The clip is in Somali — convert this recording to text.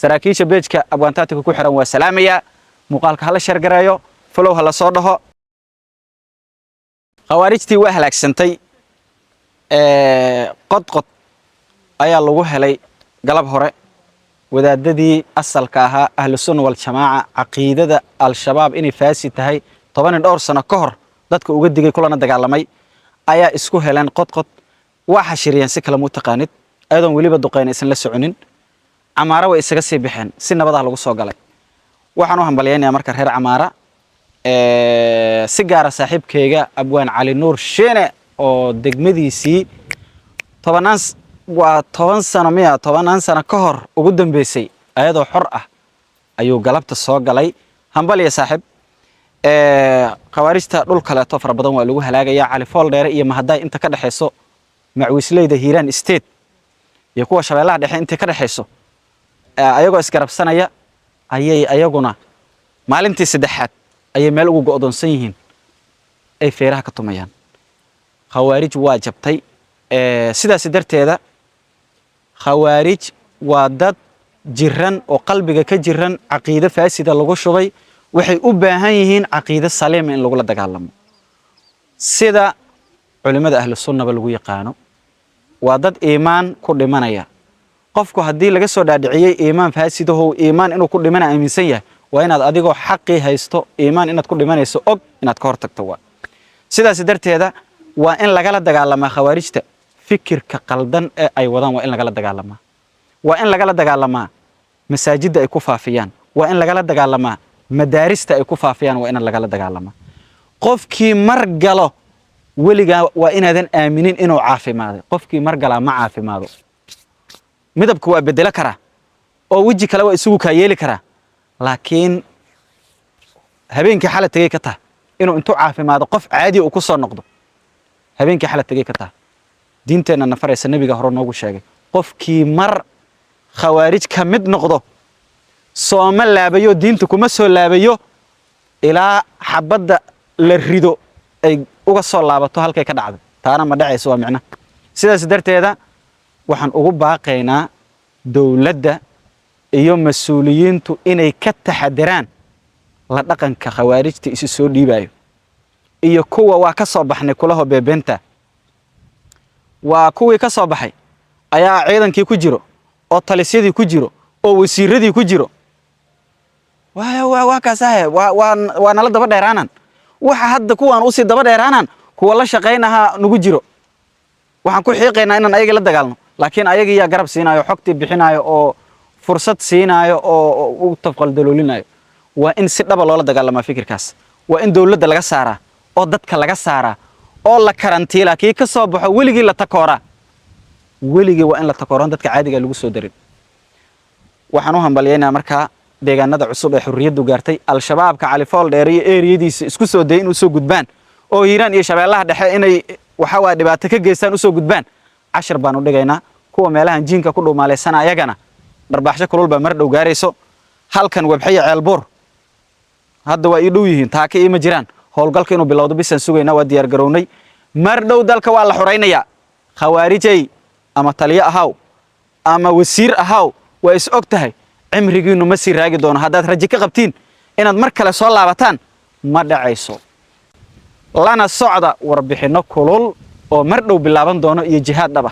saraakiisha beejka abwaantaatiga ku xiran waa salaamaya muuqaalka hala share gareeyo follow hala soo dhaho khawaarijtii waa halaagsantay qodqod ayaa lagu helay galab hore wadaadadii asalka ahaa ahlu sunna wal jamaa aqeedada al-shabaab inay faasi tahay 12 sano ka hor dadka uga digay kulana dagaalamay ayaa isku heleen qodqod waxa shiriyeen si kala mutaqaanid ayadoo waliba duqeynaysan la soconin Camaara way isaga sii bixeen si nabad ah lagu soo galay waxaan u hambalyeynaa marka reer Camaara si gaar ah saaxiibkayga Abwaan Cali Nuur Sheene oo degmadiisii 10 sano ka hor ugu dambeysay ayadoo xor ah ayuu galabta soo galay hambalye saaxiib khawaarijta dhul kale to fara badan waa lagu halaagaya Cali Fooldheere iyo Mahaday inta ka dhaxayso Macwiisleyda Hiiraan State iyo kuwa Shabeellaha Dhexe inta ka dhaxayso ayagoo isgarabsanaya ayaguna maalintii saddexaad ayay meel ugu go'doonsan yihiin ay feeraha ka tumayaan khawaarij waa jabtay sidaas darteeda khawaarij waa dad jiran oo qalbiga ka jiran aqeedo faasida lagu shubay waxay u baahan yihiin aqeedo saliim in lagu la dagaalamo sida culimada ahlu sunna lagu yaqaano waa dad iimaan ku dhimanaya qofku hadii laga soo dhaadhiciyay iimaan faasidaho iimaan inuu ku dhimana aaminsan yahay waa inaad adigoo xaqi haysto iimaan inaad ku dhimanayso og inaad ka hortagto waa sidaas darteeda waa in laga la dagaalamaa khawaarijta fikirka qaldan ee ay wadaan waa in laga la dagaalamaa waa in laga la dagaalamaa masaajidda ay ku faafiyaan waa in laga la dagaalamaa madaarista ay ku faafiyaan waa in laga la dagaalamaa qofkii margalo weliga waa inaadan aaminin inuu caafimaado qofkii margala ma caafimaado midabku waa bedela kara oo waji kale waa isugu ka yeeli kara laakiin habeenkii xalad tagay ka taa inuu intuu caafimaado qof caadi ah ku soo noqdo habeenkii xalad tagay ka taa diinteena nafaraysa nabiga hore noogu sheegay qofkii mar khawaarij ka mid noqdo sooma laabayo diinta kuma soo laabayo ilaa xabada la rido ay uga soo laabato halkay ka dhacdo taana ma dhacayso waa macna sidaas darteeda waxaan ugu baaqaynaa dawladda iyo mas'uuliyiintu inay ka taxadiraan la dhaqanka khawaarijta isu soo dhiibayo iyo kuwa waa ka soo baxnay kulaha beebenta waa kuwii ka soo baxay ayaa ciidankii ku jiro oo talisyadii ku jiro oo wasiiradii ku jiro waa ka saahay waa nala daba dheeraanan waxa hadda kuwan u sii daba dheeraanan kuwa la shaqeynaha nagu jiro waxaan ku xiiqeynaa inaan ayaga la dagaalno laakiin ayaga yaa garab siinayo xogti bixinayo oo fursad siinayo oo u tafqal daloolinayo waa in si dhab loo la dagaalamaa fikirkaas waa in dawladda laga saaraa oo dadka laga saaraa oo la karantiila kii ka soo baxo weligii la takoora weligii waa in la takooran dadka caadiga lagu soo darin waxaan u hambalyeynaa marka deegaanada cusub ee xurriyadu gaartay al-shabaabka Cali Fooldheere iyo eeriyadiisa isku soo day in uu soo gudbaan oo Hiiraan iyo Shabeellaha Dhexe inay waxa waa dhibaato ka geystaan u soo gudbaan 10 baan u dhigaynaa kuwa meelahan jiinka ku dhuumaaleysan ayagana darbaaxsho kululba mar dhow gaarayso halkan webxiya ceelbuur hadda waa ii dhow yihiin taaka ima jiraan howlgalka inuu bilowdo bisan sugayna waa diyaar garownay mar dhow dalka waa la xuraynayaa khawaarijay ama taliye ahaw ama wasiir ahaw waa is og tahay cimrigiinu ma sii raagi doono haddaad rajo ka qabtiin inaad mar kale soo laabataan ma dhacayso lana socda warbixino kulul oo mar dhow bilaaban doono iyo jihaad dhaba